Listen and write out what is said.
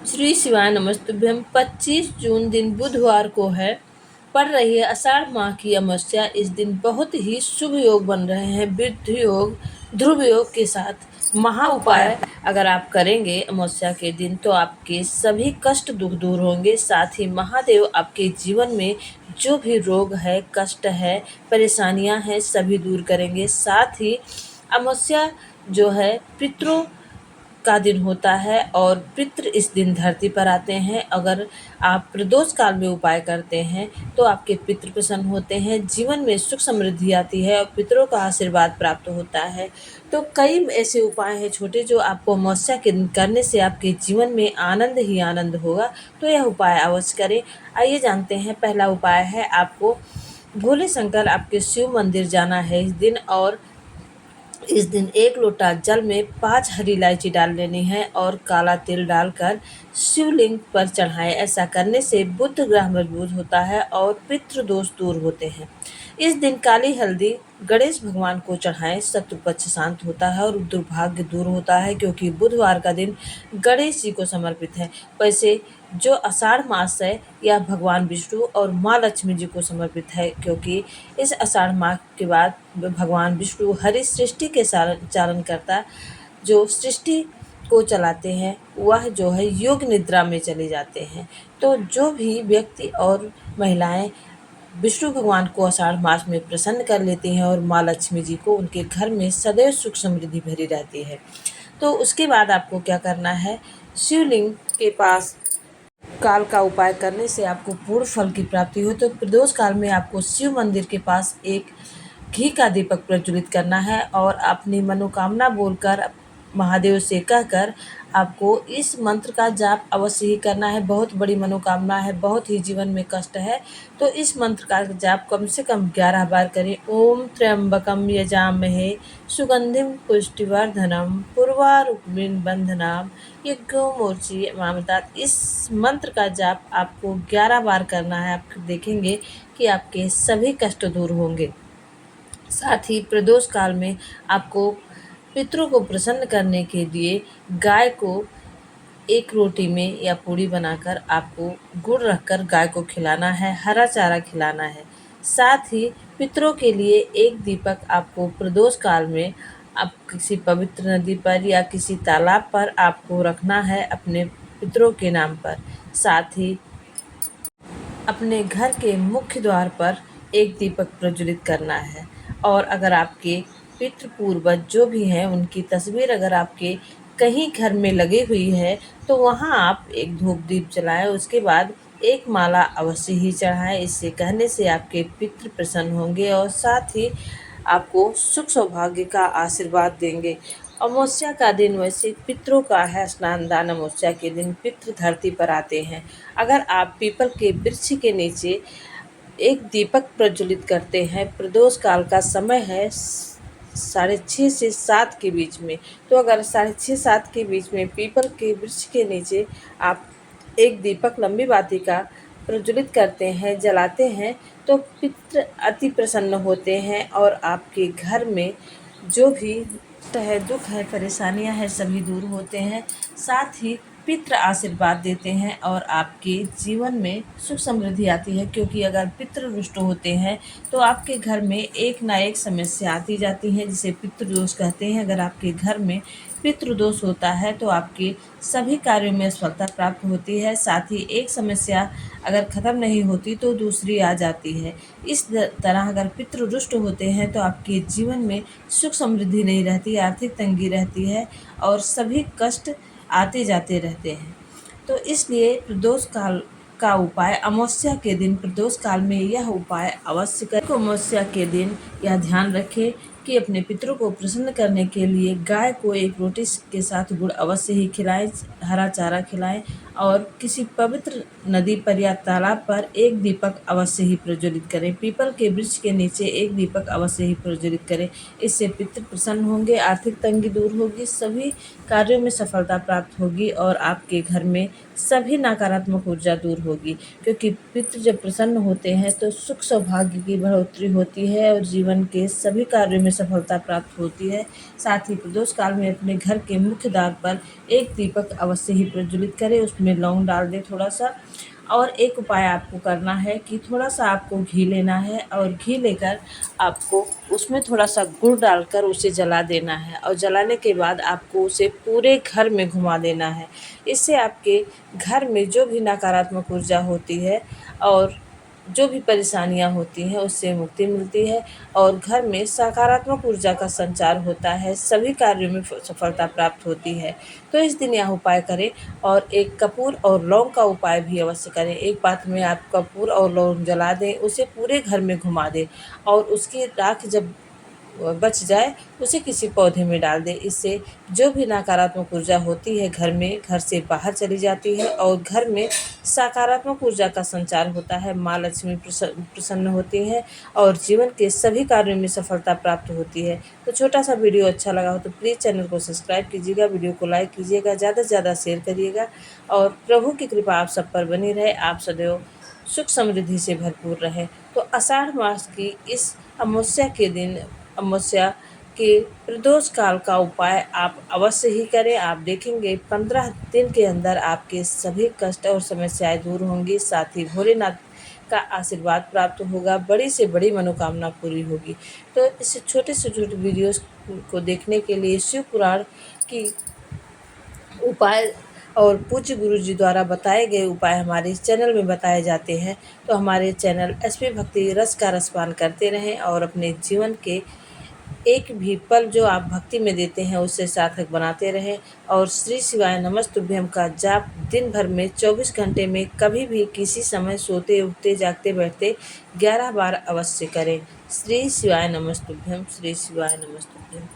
श्री शिवाय नमस्तुभ्यम। 25 जून दिन बुधवार को है। पड़ रही है आषाढ़ माह की अमावस्या। इस दिन बहुत ही शुभ योग बन रहे हैं, वृद्ध योग, ध्रुव योग के साथ। महा उपाय अगर आप करेंगे अमावस्या के दिन तो आपके सभी कष्ट दुख दूर होंगे। साथ ही महादेव आपके जीवन में जो भी रोग है, कष्ट है, परेशानियां हैं, सभी दूर करेंगे। साथ ही अमावस्या जो है पितरों का दिन होता है और पितृ इस दिन धरती पर आते हैं। अगर आप प्रदोष काल में उपाय करते हैं तो आपके पितृ प्रसन्न होते हैं, जीवन में सुख समृद्धि आती है और पितरों का आशीर्वाद प्राप्त होता है। तो कई ऐसे उपाय हैं छोटे जो आपको अमावस्या के दिन करने से आपके जीवन में आनंद ही आनंद होगा। तो यह उपाय अवश्य करें। आइए जानते हैं। पहला उपाय है, आपको भोले शंकर आपके शिव मंदिर जाना है इस दिन, और इस दिन 1 लोटा जल में 5 हरी इलायची डाल लेनी है और काला तिल डालकर शिवलिंग पर चढ़ाएं। ऐसा करने से बुध ग्रह मजबूत होता है और पितृ दोष दूर होते हैं। इस दिन काली हल्दी गणेश भगवान को चढ़ाएं, शत्रु पक्ष शांत होता है और दुर्भाग्य दूर होता है, क्योंकि बुधवार का दिन गणेश जी को समर्पित है। वैसे जो आषाढ़ मास है यह भगवान विष्णु और माँ लक्ष्मी जी को समर्पित है, क्योंकि इस आषाढ़ मास के बाद भगवान विष्णु हरि सृष्टि के चालन करता जो सृष्टि को चलाते हैं वह जो है योग निद्रा में चले जाते हैं। तो जो भी व्यक्ति और महिलाएं विष्णु भगवान को आषाढ़ मास में प्रसन्न कर लेती हैं और माँ लक्ष्मी जी को, उनके घर में सदैव सुख समृद्धि भरी रहती है। तो उसके बाद आपको क्या करना है, शिवलिंग के पास काल का उपाय करने से आपको पूर्ण फल की प्राप्ति हो। तो प्रदोष काल में आपको शिव मंदिर के पास एक घी का दीपक प्रज्वलित करना है और अपनी मनोकामना बोलकर महादेव से कहकर आपको इस मंत्र का जाप अवश्य ही करना है। बहुत बड़ी मनोकामना है, बहुत ही जीवन में कष्ट है, तो इस मंत्र का जाप कम से कम 11 बार करें। ओम त्र्यंबकम यजामहे सुगंधिम पुष्टिवर्धनम पूर्वारुकमिन बंधनाम यज्ञोमूर्चि मामृतात्। इस मंत्र का जाप आपको 11 बार करना है। आप देखेंगे कि आपके सभी कष्ट दूर होंगे। साथ ही प्रदोष काल में आपको पितरों को प्रसन्न करने के लिए गाय को एक रोटी में या पूड़ी बनाकर आपको गुड़ रखकर गाय को खिलाना है, हरा चारा खिलाना है। साथ ही पितरों के लिए एक दीपक आपको प्रदोष काल में आप किसी पवित्र नदी पर या किसी तालाब पर आपको रखना है अपने पितरों के नाम पर। साथ ही अपने घर के मुख्य द्वार पर एक दीपक प्रज्वलित करना है। और अगर आपके पितृ पूर्वज जो भी हैं उनकी तस्वीर अगर आपके कहीं घर में लगी हुई है तो वहाँ आप एक धूप दीप जलाएं। उसके बाद एक माला अवश्य ही चढ़ाएं। इससे कहने से आपके पितृ प्रसन्न होंगे और साथ ही आपको सुख सौभाग्य का आशीर्वाद देंगे। अमावस्या का दिन वैसे पितरों का है स्नान दान। अमावस्या के दिन पितृ धरती पर आते हैं। अगर आप पीपल के वृक्ष के नीचे एक दीपक प्रज्वलित करते हैं, प्रदोष काल का समय है 6:30 से 7 के बीच में, तो अगर 6:30-7 के बीच में पीपल के वृक्ष के नीचे आप एक दीपक लंबी बाती का प्रज्वलित करते हैं, जलाते हैं, तो पितृ अति प्रसन्न होते हैं और आपके घर में जो भी कष्ट है, दुख है, परेशानियां हैं, सभी दूर होते हैं। साथ ही पितृ आशीर्वाद देते हैं और आपके जीवन में सुख समृद्धि आती है, क्योंकि अगर पितृ रुष्ट होते हैं तो आपके घर में एक ना एक समस्या आती जाती है, जिसे पितृदोष कहते हैं। अगर आपके घर में पितृदोष होता है तो आपके सभी कार्यों में सफलता प्राप्त होती है। साथ ही एक समस्या अगर ख़त्म नहीं होती तो दूसरी आ जाती है। इस तरह अगर पितृ रुष्ट होते हैं तो आपके जीवन में सुख समृद्धि नहीं रहती, आर्थिक तंगी रहती है और सभी कष्ट आते जाते रहते हैं। तो इसलिए प्रदोष काल का उपाय अमावस्या के दिन प्रदोष काल में यह उपाय अवश्य करें। अमावस्या के दिन यह ध्यान रखें कि अपने पितरों को प्रसन्न करने के लिए गाय को एक रोटी के साथ गुड़ अवश्य ही खिलाएं, हरा चारा खिलाएं और किसी पवित्र नदी पर या तालाब पर एक दीपक अवश्य ही प्रज्वलित करें। पीपल के वृक्ष के नीचे एक दीपक अवश्य ही प्रज्वलित करें। इससे पितृ प्रसन्न होंगे, आर्थिक तंगी दूर होगी, सभी कार्यों में सफलता प्राप्त होगी और आपके घर में सभी नकारात्मक ऊर्जा दूर होगी। क्योंकि पितृ जब प्रसन्न होते हैं तो सुख सौभाग्य की बढ़ोतरी होती है और जीवन के सभी कार्यों में सफलता प्राप्त होती है। साथ ही प्रदोष काल में अपने घर के मुख्य द्वार पर एक दीपक अवश्य ही प्रज्वलित करें, उसमें लौंग डाल दें थोड़ा सा। और एक उपाय आपको करना है कि थोड़ा सा आपको घी लेना है और घी लेकर आपको उसमें थोड़ा सा गुड़ डालकर उसे जला देना है और जलाने के बाद आपको उसे पूरे घर में घुमा देना है। इससे आपके घर में जो भी नकारात्मक ऊर्जा होती है और जो भी परेशानियां होती हैं उससे मुक्ति मिलती है और घर में सकारात्मक ऊर्जा का संचार होता है, सभी कार्यों में सफलता प्राप्त होती है। तो इस दिन यह उपाय करें और एक कपूर और लौंग का उपाय भी अवश्य करें। एक पात्र में आप कपूर और लौंग जला दें, उसे पूरे घर में घुमा दें और उसकी राख जब बच जाए उसे किसी पौधे में डाल दें। इससे जो भी नकारात्मक ऊर्जा होती है घर में, घर से बाहर चली जाती है और घर में सकारात्मक ऊर्जा का संचार होता है। माँ लक्ष्मी प्रसन्न होती हैं और जीवन के सभी कार्यों में सफलता प्राप्त होती है। तो छोटा सा वीडियो अच्छा लगा हो तो प्लीज़ चैनल को सब्सक्राइब कीजिएगा, वीडियो को लाइक कीजिएगा, ज़्यादा से ज़्यादा शेयर करिएगा और प्रभु की कृपा आप सब पर बनी रहे, आप सदैव सुख समृद्धि से भरपूर रहे। तो आषाढ़ मास की इस अमावस्या के दिन, अमावस्या के प्रदोष काल का उपाय आप अवश्य ही करें। आप देखेंगे 15 दिन के अंदर आपके सभी कष्ट और समस्याएं दूर होंगी, साथ ही भोलेनाथ का आशीर्वाद प्राप्त होगा, बड़ी से बड़ी मनोकामना पूरी होगी। तो इस छोटे से छोटे वीडियोस को देखने के लिए शिव पुराण की उपाय और पूज्य गुरु जी द्वारा बताए गए उपाय हमारे इस चैनल में बताए जाते हैं। तो हमारे चैनल एसपी भक्ति रस का रसपान करते रहें और अपने जीवन के एक भी पल जो आप भक्ति में देते हैं उसे सार्थक बनाते रहें। और श्री शिवाय नमस्तुभ्यम का जाप दिन भर में 24 घंटे में कभी भी किसी समय सोते उठते जागते बैठते 11 बार अवश्य करें। श्री शिवाय नमस्तुभ्यम, श्री शिवाय नमस्तुभ्यम।